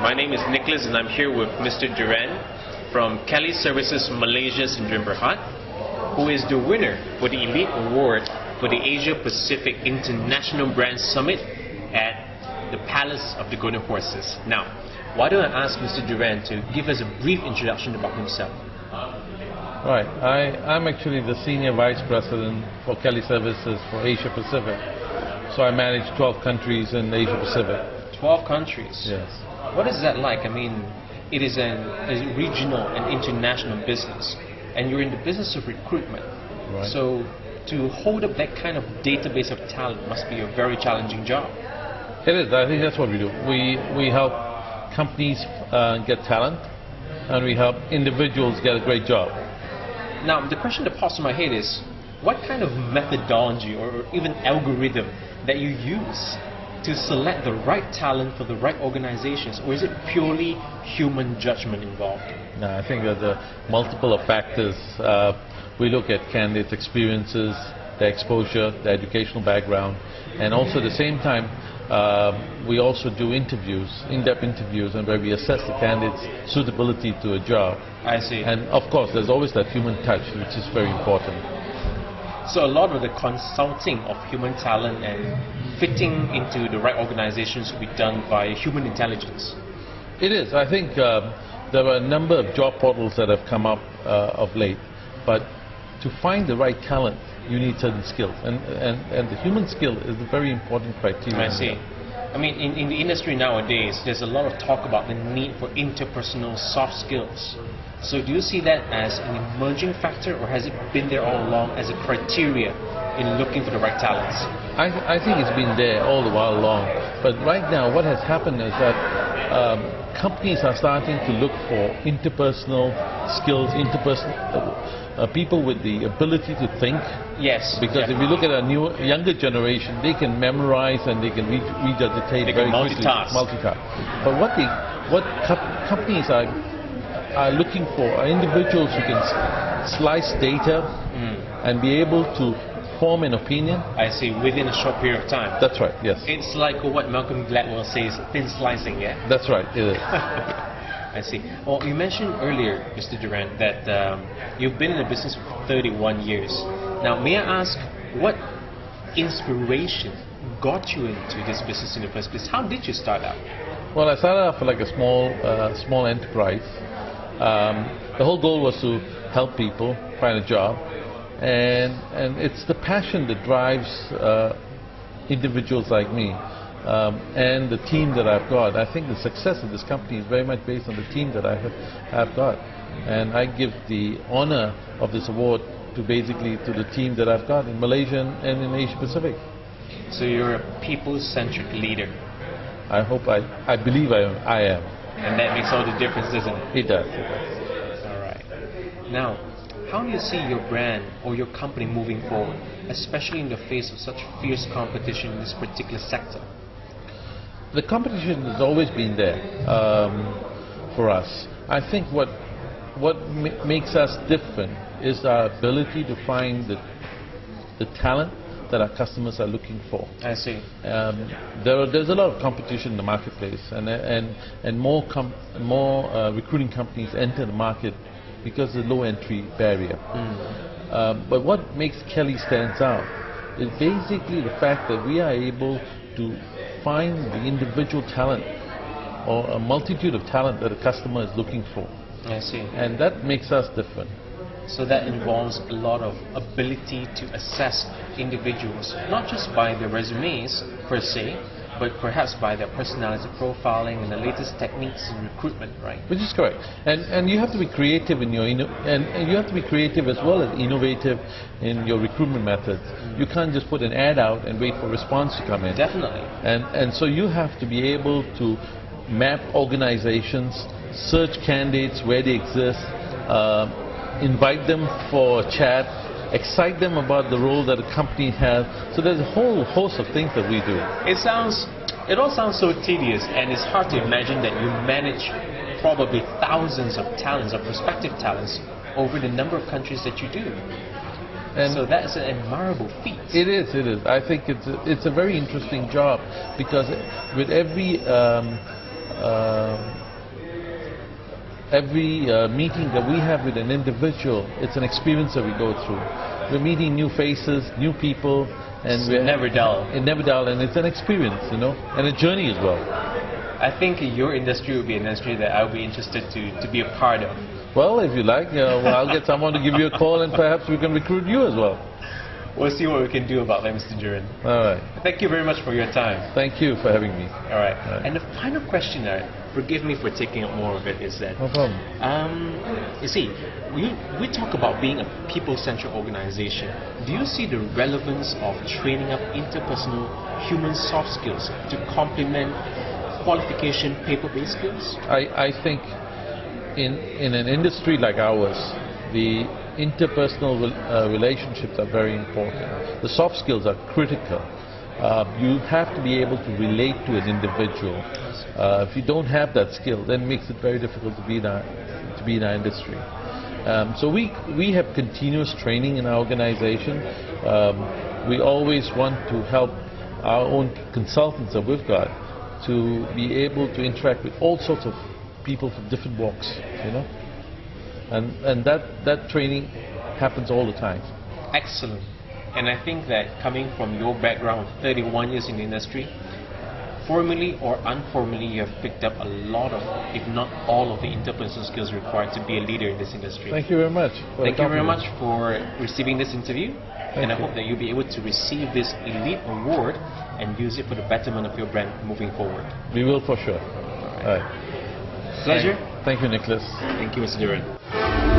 My name is Nicholas and I'm here with Mr. Duran from Kelly Services Malaysia Sdn Bhd, who is the winner for the Elite Award for the Asia Pacific International Brand Summit at the Palace of the Golden Horses. Now, why don't I ask Mr. Duran to give us a brief introduction about himself? Right, I'm actually the Senior Vice President for Kelly Services for Asia Pacific. So I manage 12 countries in Asia Pacific. 12 countries? Yes. What is that like? I mean, it is a regional and international business, and you're in the business of recruitment. Right. So to hold up that kind of database of talent must be a very challenging job. It is. I think that's what we do. We help companies get talent, and we help individuals get a great job. Now, the question that pops in my head is, what kind of methodology or even algorithm that you use to select the right talent for the right organizations, or is it purely human judgment involved? No, I think there's a multiple of factors. We look at candidates' experiences, their exposure, their educational background, and also at the same time, we also do interviews, in-depth interviews, and where we assess the candidate's suitability to a job. I see. And of course, there's always that human touch, which is very important. So a lot of the consulting of human talent and fitting into the right organizations will be done by human intelligence. It is. I think there are a number of job portals that have come up of late, but to find the right talent, you need certain skills, and the human skill is a very important criteria. I see. I mean, in the industry nowadays, there's a lot of talk about the need for interpersonal soft skills. So do you see that as an emerging factor, or has it been there all along as a criteria in looking for the right talents? I think it's been there all the while along, but right now what has happened is that companies are starting to look for interpersonal skills, people with the ability to think. Yes. Because if you look at a younger generation, they can memorize and they can regurgitate very quickly. Multitask. But what companies are looking for are individuals who can slice data and be able to form an opinion. I see, within a short period of time. That's right, yes. It's like what Malcolm Gladwell says, thin slicing, yeah? That's right, it is. I see. Well, you mentioned earlier, Mr. Duran, that you've been in the business for 31 years. Now, may I ask, what inspiration got you into this business in the first place? How did you start out? Well, I started off like a small enterprise. The whole goal was to help people find a job, and it's the passion that drives individuals like me. And the team that I've got. I think the success of this company is very much based on the team that I have got. And I give the honor of this award to the team that I've got in Malaysia and in Asia Pacific. So you're a people-centric leader. I believe I am. And that makes all the difference, doesn't it? It does. All right. Now, how do you see your brand or your company moving forward, especially in the face of such fierce competition in this particular sector? The competition has always been there for us. I think what makes us different is our ability to find the talent that our customers are looking for. I see. There's a lot of competition in the marketplace, and more recruiting companies enter the market because of the low entry barrier. But what makes Kelly stands out is basically the fact that we are able to find the individual talent or a multitude of talent that a customer is looking for. I see. And that makes us different. So that involves a lot of ability to assess individuals, not just by their resumes per se, but perhaps by their personality profiling and the latest techniques in recruitment, right? Which is correct. And you have to be creative in and you have to be creative as well as innovative in your recruitment methods. You can't just put an ad out and wait for response to come in. Definitely. And so you have to be able to map organizations, search candidates where they exist, invite them for a chat, excite them about the role that a company has. So there's a whole host of things that we do. It all sounds so tedious, and it's hard to imagine that you manage probably thousands of talents, of prospective talents, over the number of countries that you do. And so that's an admirable feat. It is. I think it's a very interesting job, because with every meeting that we have with an individual, it's an experience that we go through. We're meeting new faces, new people, and It's never dull. It's never dull, and it's an experience, and a journey as well. I think your industry would be an industry that I would be interested to be a part of. Well, if you like, I'll get someone to give you a call, and perhaps we can recruit you as well. We'll see what we can do about that, Mr. Duran. All right. Thank you very much for your time. Thank you for having me. All right. All right. And the final question, forgive me for taking up more of it, is that No problem. you see, we talk about being a people-centric organization. Do you see the relevance of training up interpersonal human soft skills to complement qualification paper-based skills? I think in an industry like ours, the interpersonal relationships are very important. The soft skills are critical. You have to be able to relate to an individual. If you don't have that skill, then it makes it very difficult to be in our industry. So we have continuous training in our organization. We always want to help our own consultants that we've got to be able to interact with all sorts of people from different walks, and that training happens all the time. Excellent. And I think that coming from your background of 31 years in the industry, formally or informally, you have picked up a lot of, if not all of the interpersonal skills required to be a leader in this industry. Thank you very much. Thank you very much for receiving this interview. And I you. hope that you'll be able to receive this elite award and use it for the betterment of your brand moving forward. We will for sure. All right. Pleasure. Thank you, Nicholas. Thank you, Mr. Duran.